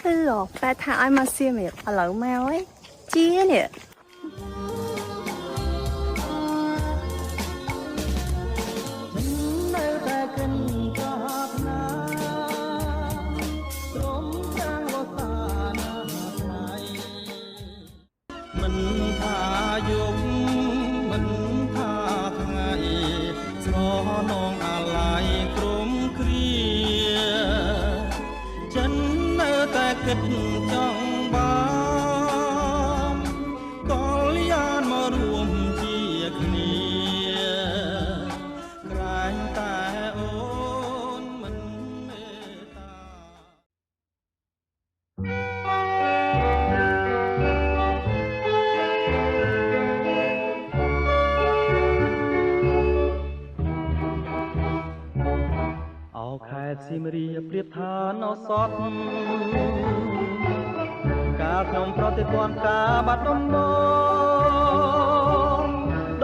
rồi, ba thả ai mà xem miệng, ở lẩu mau ấy, chia nè. Si Maria ប្រៀបថានៅសតកាលខ្ញុំប្រតិទណ្ឌការបាត់ដំបង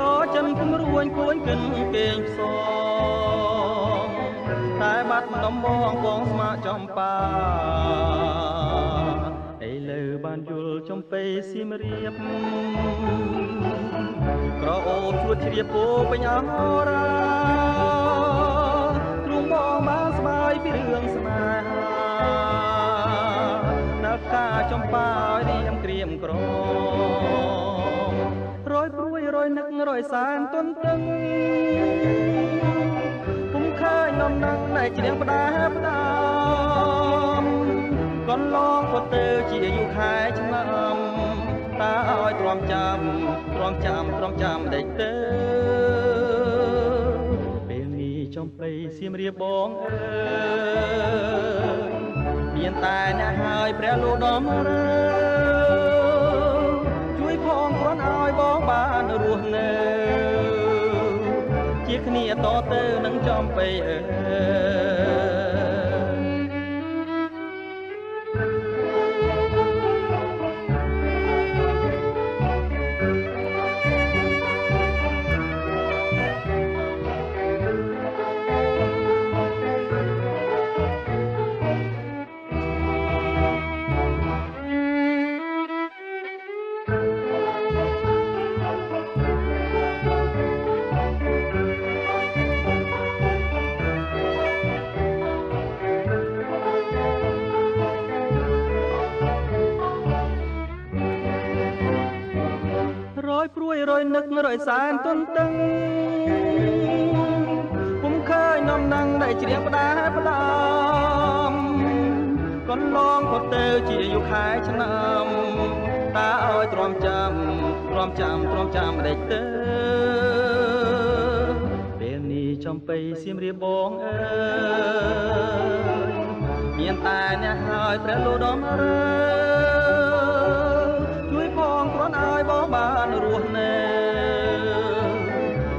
ដល់ចិនគំរួញគួនគិនគេងផ្សងតែបាត់ដំបងបងស្មាចំបាឥឡូវបានយល់ចំពេស៊ីមរៀបក្រអូបជួតជ្រាបពោពេញអរាបងបានស្បើយពីរឿងស្នេហានៅការចំប៉ាឲ្យរៀមក្រៀមក្រមរយព្រួយរយនឹករយសានទន់ទឹងពុំឃើញនំនឹងនៃជ្រៀងផ្ដាផ្ដាំកន្លងក៏ទៅជាអាយុខែឆ្នាំតើឲ្យទ្រាំចាំដេចទៅចំបៃសៀមរាបបងអើយមានតែអ្នកហើយព្រះលោកដំរើជួយផងគ្រាន់ឲ្យបងបានរស់នៅជាគ្នាតទៅនឹងចំបៃអើព្រួយរយនឹករយសានទន់ទឹងពុំឃើញនំនឹងដែលជ្រៀងផ្ដាផ្ដាំកន្លងក៏ទៅជាអាយុខែឆ្នាំតើឲ្យទ្រាំចាំដេចទៅពេលនេះចំបៃសៀមរាបបងអើយមានតែអ្នកហើយព្រះលោកដំរើជួយផងគ្រាន់ឲ្យបងបានរស់នៅ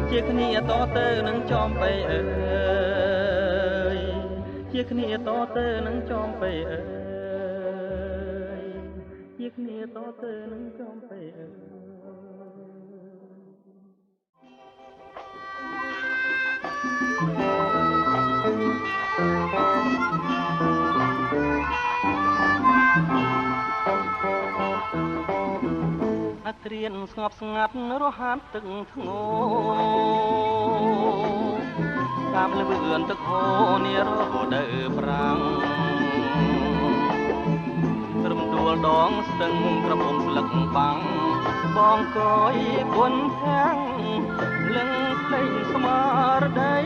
ជាគ្នាតទៅនឹងចំបៃអើយជាគ្នាតទៅនឹងចំបៃអើយជាគ្នាតទៅនឹងចំបៃអើយអត្រៀនស្ងប់ស្ងាត់រហ័សទឹកធ្ងោតាមលឿនទឹកហូរនារដូវប្រាំងរំដួលដងស្ទឹងក្រមុំស្លឹកបាំងបងកយគុនខាំងលឹងភ្លេងស្មារតី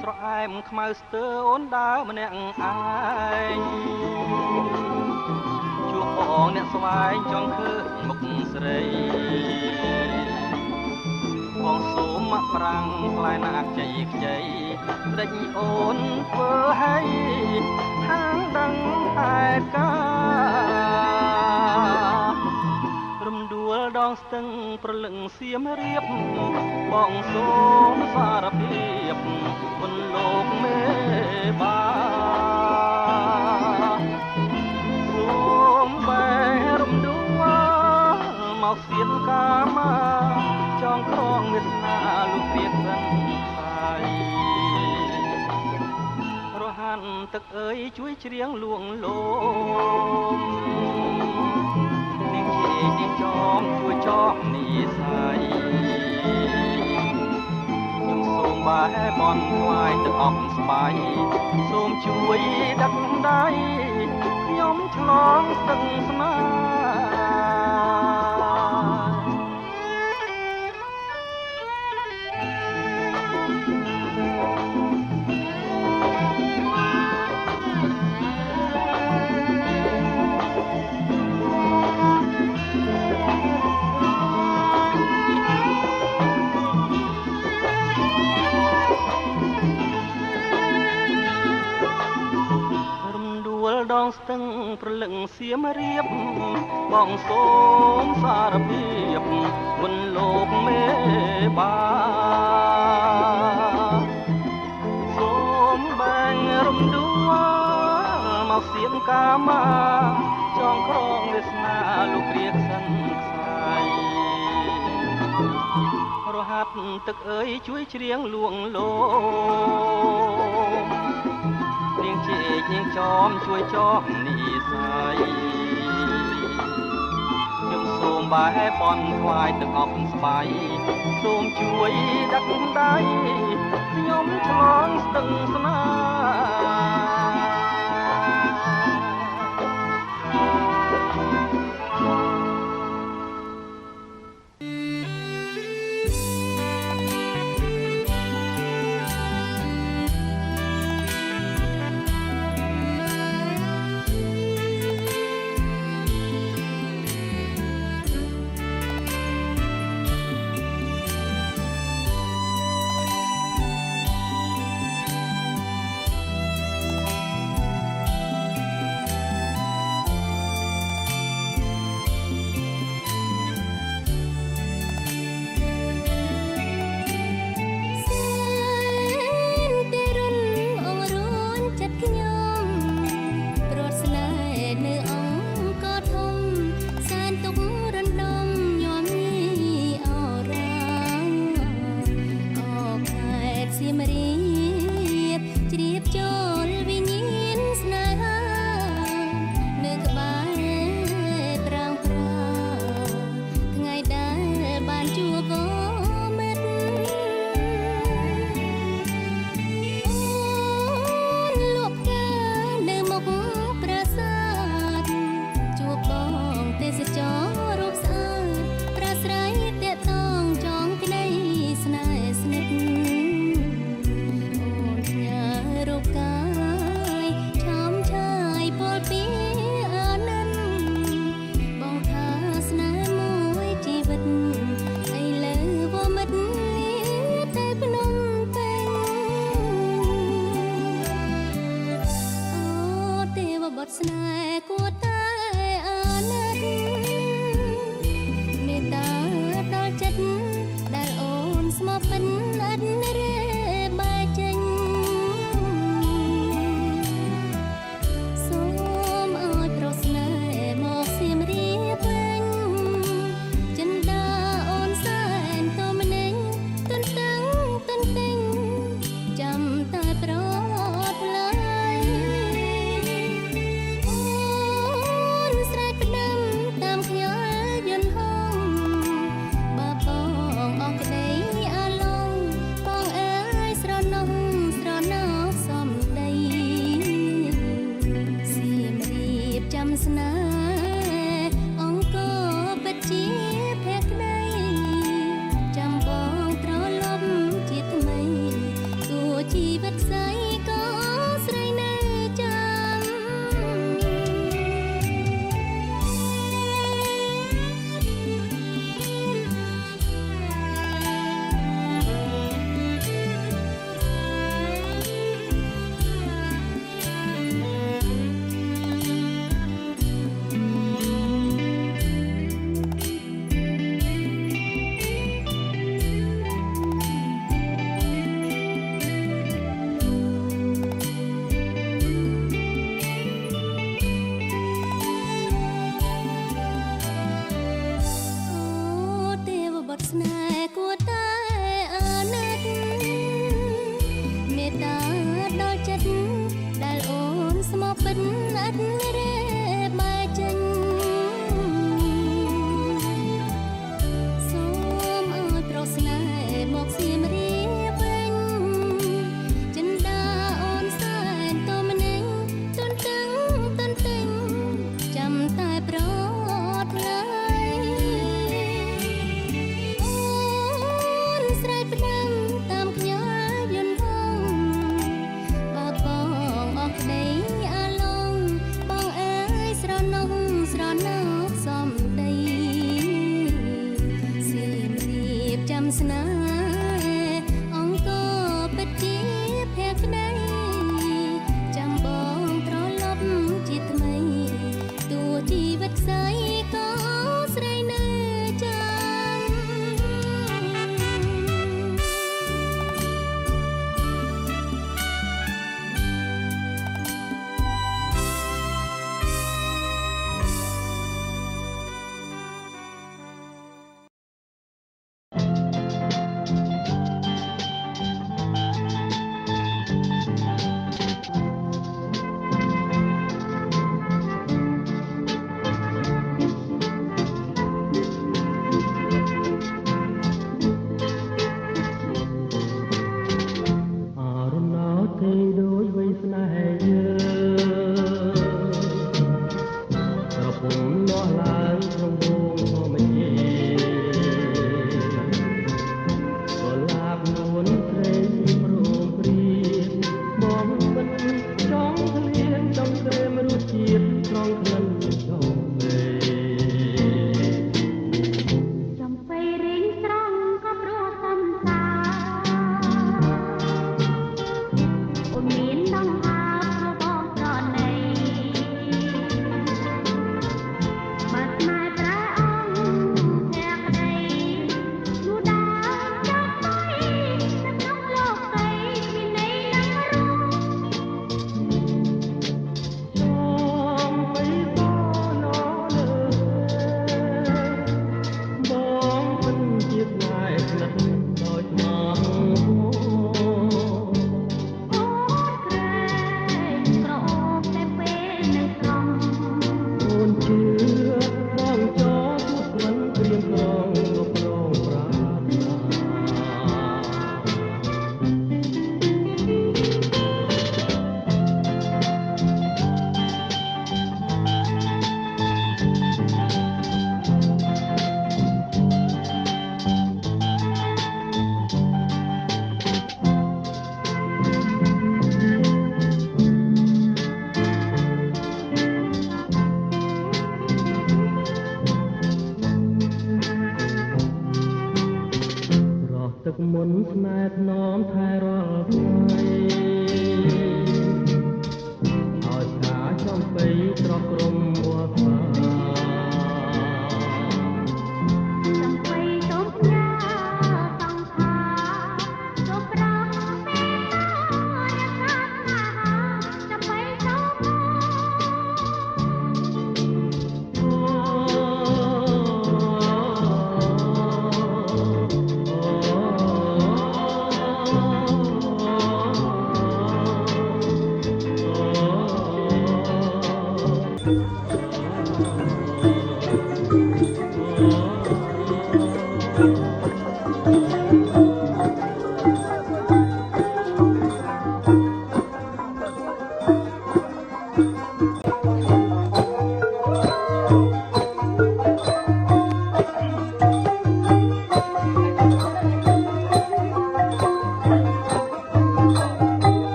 ស្រអែមខ្មៅស្ទើអូនដើរម្នាក់ឯងជួបបងអ្នកស្វែងចង់ឃើញមុខស្រីបងសូមមកប្រាំងផ្លែណាក់ជ័យខ្ចីដេចអូនធ្វើឲ្យហាងដឹងហេតុការរំដួលដងស្ទឹងប្រលឹងសៀមរៀបបងសូមសារភាពគុណលោកមេបាមកសៀតកាមាចងក្រងវាសនាលុបទៀតសិនហើយរហ័នទឹក ទឹកអើយជួយច្រៀងលួងលោមនាងជានាងចោមជួយចោមនីស័យខ្ញុំសូមបែបនថ្វាយទឹកអប់ស្បៃសូមជួយដាក់ដៃខ្ញុំឆ្លងស្ទឹងស្នេហ៍ដងស្ទឹងប្រលឹងសៀមរៀបបងសូមសារភាពមុនលោកមេបាសូមបែងរំដួលមកសៀមកាមាចងក្រងវាសនាលោកគ្រាក្សិនខ្សាយរហាត់ទឹកអើយជួយច្រៀងលួងលោមនាងជានាងចោមជួយចោមនីស័យខ្ញុំសូមបែបនថ្វាយទឹកអប់ស្បៃសូមជួយដាក់ដៃខ្ញុំឆ្លងស្ទឹងស្នេ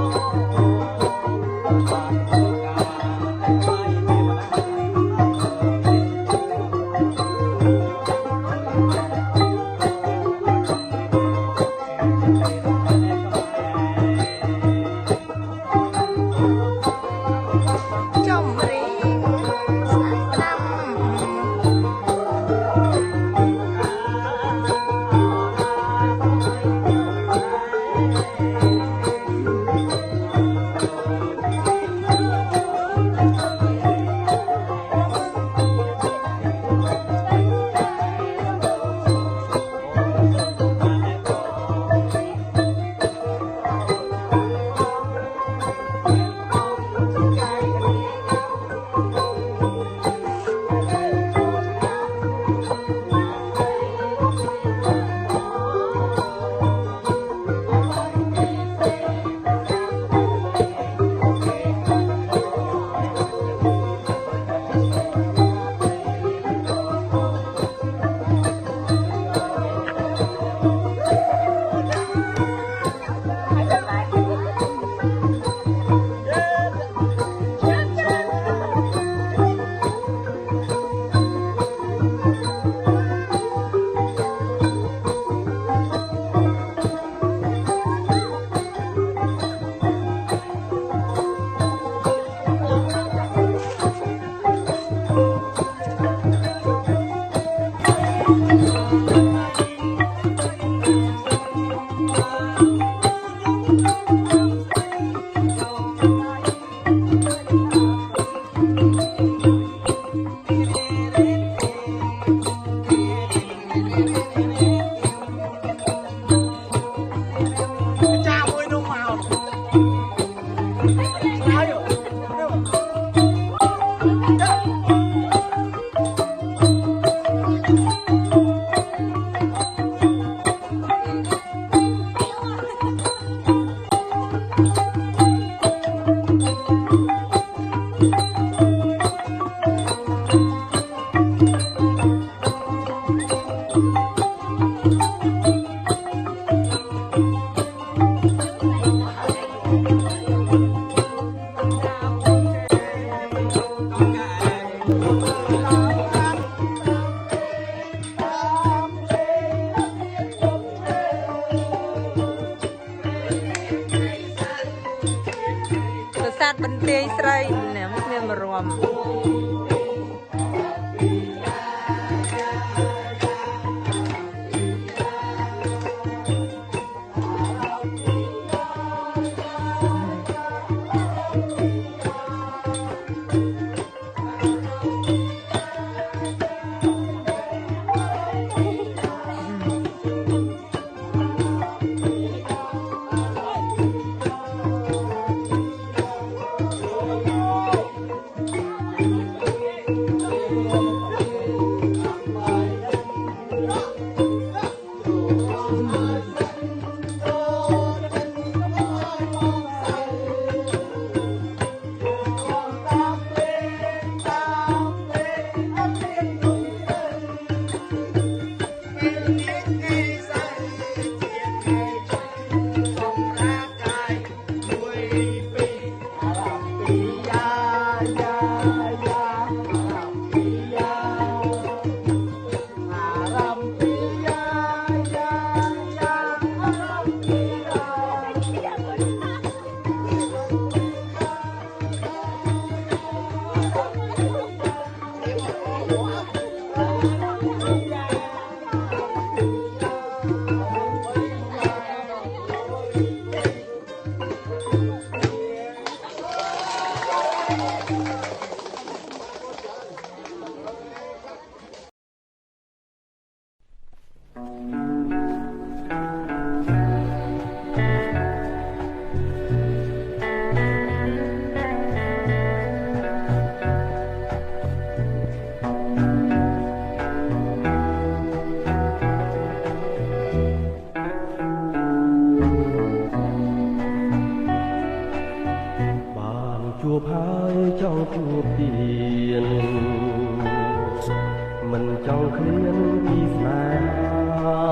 អ បន្ទាយស្រីនេះមានមរំជួបហើយចង់ជួបទៀតមិនចង់ឃ្លានពីស្នេហា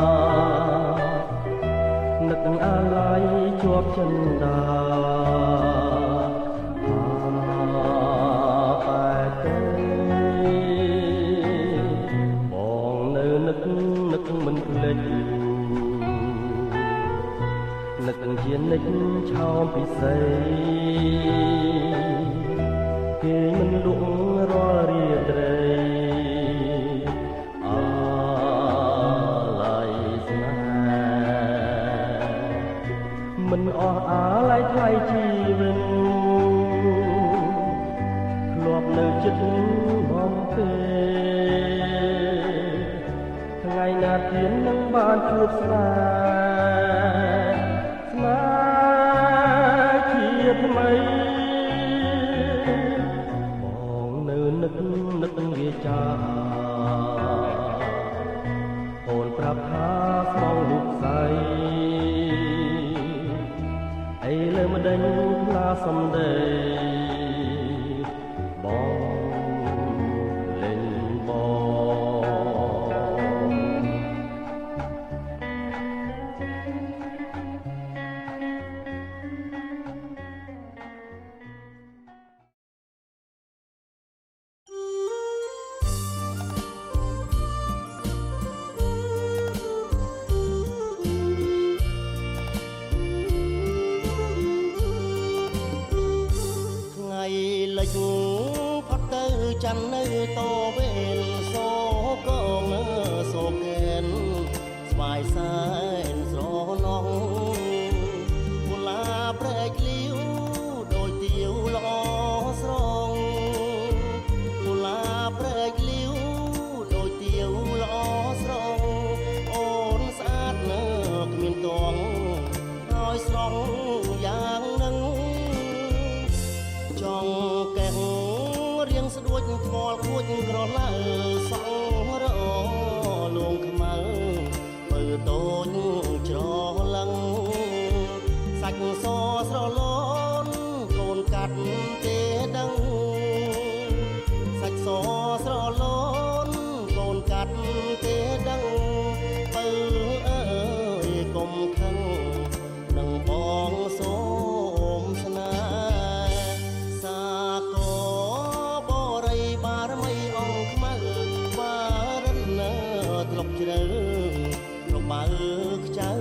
នឹកអាឡ័យជាប់ចិន្តាតែទេបងនៅនឹកមិនភ្លេចនឹកជានិចឆោមពិសេសគេមិនលក់រាល់រាត្រីអាឡ័យស្នេហ៍មិនអស់អាឡ័យថ្លៃជីវិតធ្លាប់នៅចិត្តបំពេថ្ងៃណាទៀននឹងបានជួបស្នេហ៍ជាថ្មីនឹកវាចាអូនប្រាប់ថាស្មងលោកស្រីអីលើមិនដេញផ្លាសំដីបងលេងបងផុតទៅចាំនៅតវេនសូកងសូកែនស្វាយសែនស្រណងពូឡា លូនកូនកាត់ទេដឹងសាច់សស្រលូនកូនកាត់ទេដឹងបើអើយកុំខឹងនឹងបងសូមស្នេហ៍សាកបរិបារមីអង្គខ្មៅបារិននៅធ្លុកជ្រៅរបើខ្ចៅ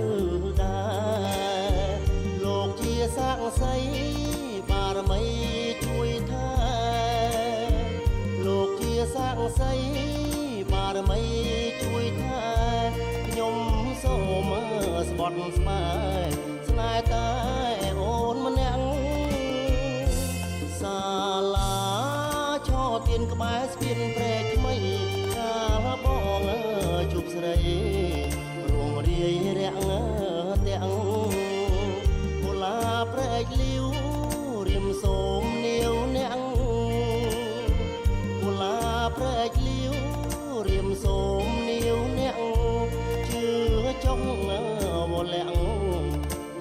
ដែរលោកជាសាក្សីបារមីជួយថែលោកជាសាក្សីបារមីជួយថែខ្ញុំសូមស្បត់ស្បាយស្នេហ៍តែអូនម្នាក់សាលាឆោទៀនក្បែរស្ពានព្រែកថ្មីកាលបងជួបស្រីរួងរាយរាក់ទាំងកុលាព្រែកលាវរៀមសូមនាវអ្នកកុលាព្រែកលាវរៀមសូមនាវអ្នកជឿចុងវលាក់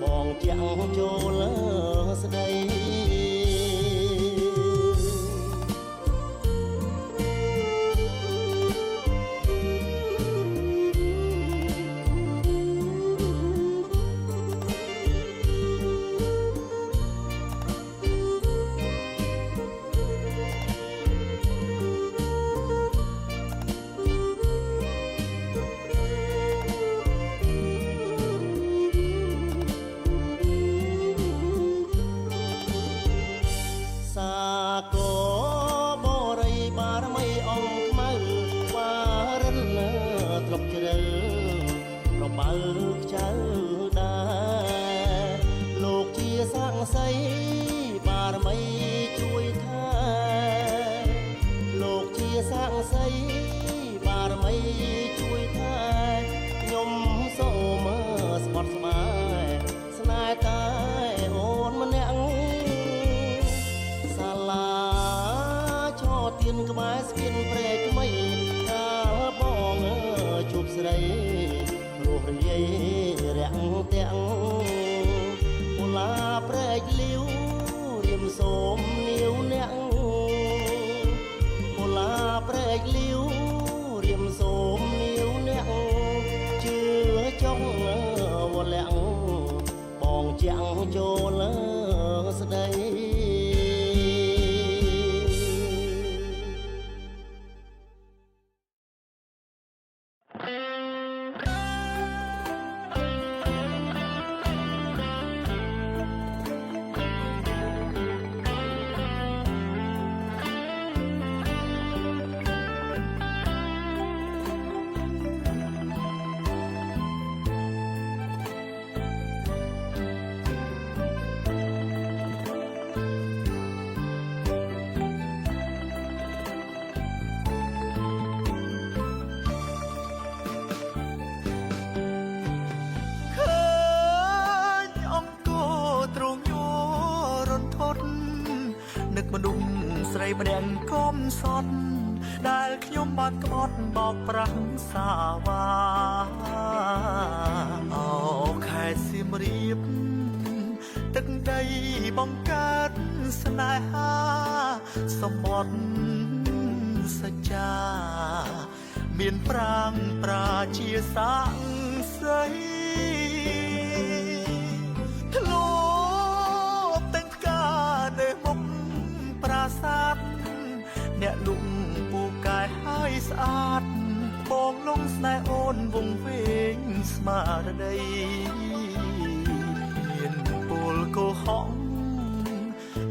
បងជាងចូលស្ដីកបរិបារមីអង្គខ្មៅបារិនធ្លុកជ្រៅរបើខ្ចៅដែរលោកជាសាក្សីបារមីជួយថែលោកជាសាក្សីបារមីជួយថែខ្ញុំសូមស្បត់ស្បាយស្នេហ៍តែអូនម្នាក់សាលាឆោទៀនក្បែរស្ពានព្រែកថ្មីកាលបងជួបស្រីរស់រាយរាក់ទាំងកុលាព្រែកលាវរៀមសូមនាវអ្នកកុលាព្រែកលាវរៀមសូមនាវអ្នកជឿចុងវលាក់បងជាងចូលស្ដីស្រីម្នាក់កុំសត់ដែលខ្ញុំបានក្បត់បោកប្រាំងសាវាអូខេត្តសៀមរាបទឹកដីបង្កើតស្នេហាសមុទ្រសច្ចាមានប្រាំងប្រាជាសាក់ស្រីធ្លាប់ទាំងផ្កានៅមុខប្រាសាទអ្នកលុំពូកែហើយស្អាតបងលងស្នេហ៍អូនវងវែងស្មារតីមានពលកុហក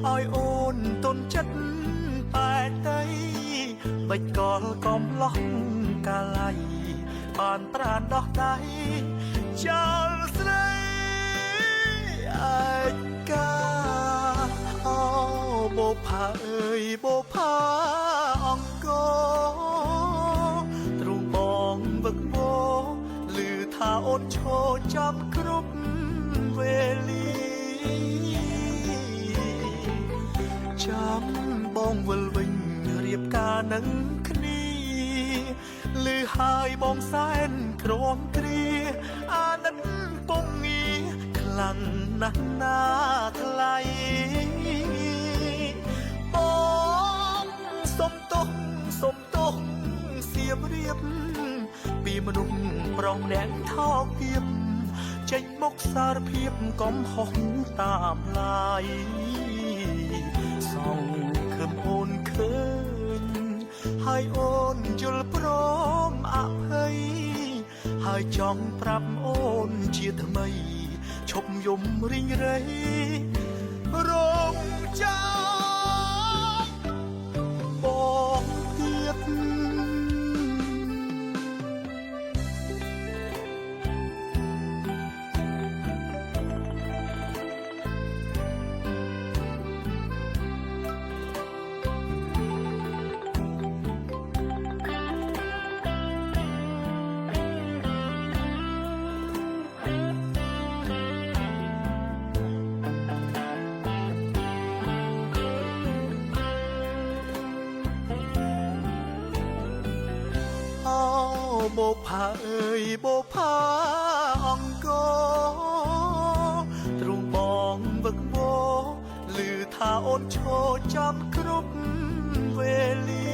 ឲ្យអូនទុនចិត្តបែកដីបាច់កលកំឡោះកាលៃបានប្រានដោះដៃចោលស្រីឯកាអូបូផាអើយបូផាអង្គទ្រូងបងវឹកវរឮថាអូនឈរចាំគ្រប់វេលាចាំបងវិលវិញរៀបការនឹងគ្នាឮហើយបងសែនក្រំគ្រាអាណិតពងងារខ្ ลังนักหน้าไกลมองสมตกเสียมเรียบปีมนุษย์ปรองแดงทอกเพียบចេញមកសារភាពកំហុសតាមឡាយសងខឹមអូនឃើញហើយអូនយល់ព្រមអភ័យហើយចង់ប្រាប់អូនជាថ្មីឈប់យំរីងរៃរងចាំបងទៀត บผาเอ่ยบผาអង្គទ្រូងបងវឹកវរឮថាអូនឈរចាំគ្រប់វេលា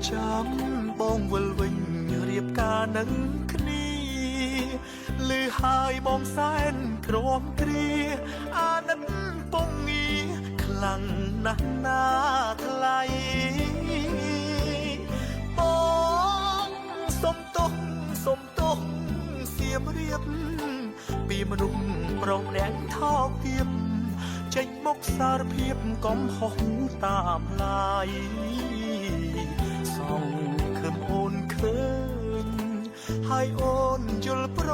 ចាំបងវិលវិញរៀបការនឹងគ្នាឮហើយបងសែនក្រំគ្រាអាណិតពងងាខ្លាំងណាស់ណាថ្លៃសុំទោសសៀមរៀបពីមនុស្សប្រងអ្នកថោកទាបចេញមកសារភាពកំហុសតាមឡាយសងខឹមអូនឃើញហើយអូនយល់ព្រ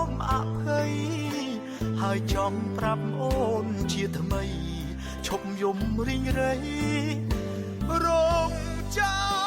មអភ័យហើយចង់ប្រាប់អូនជាថ្មីឈប់យំរីងរៃរងចាំ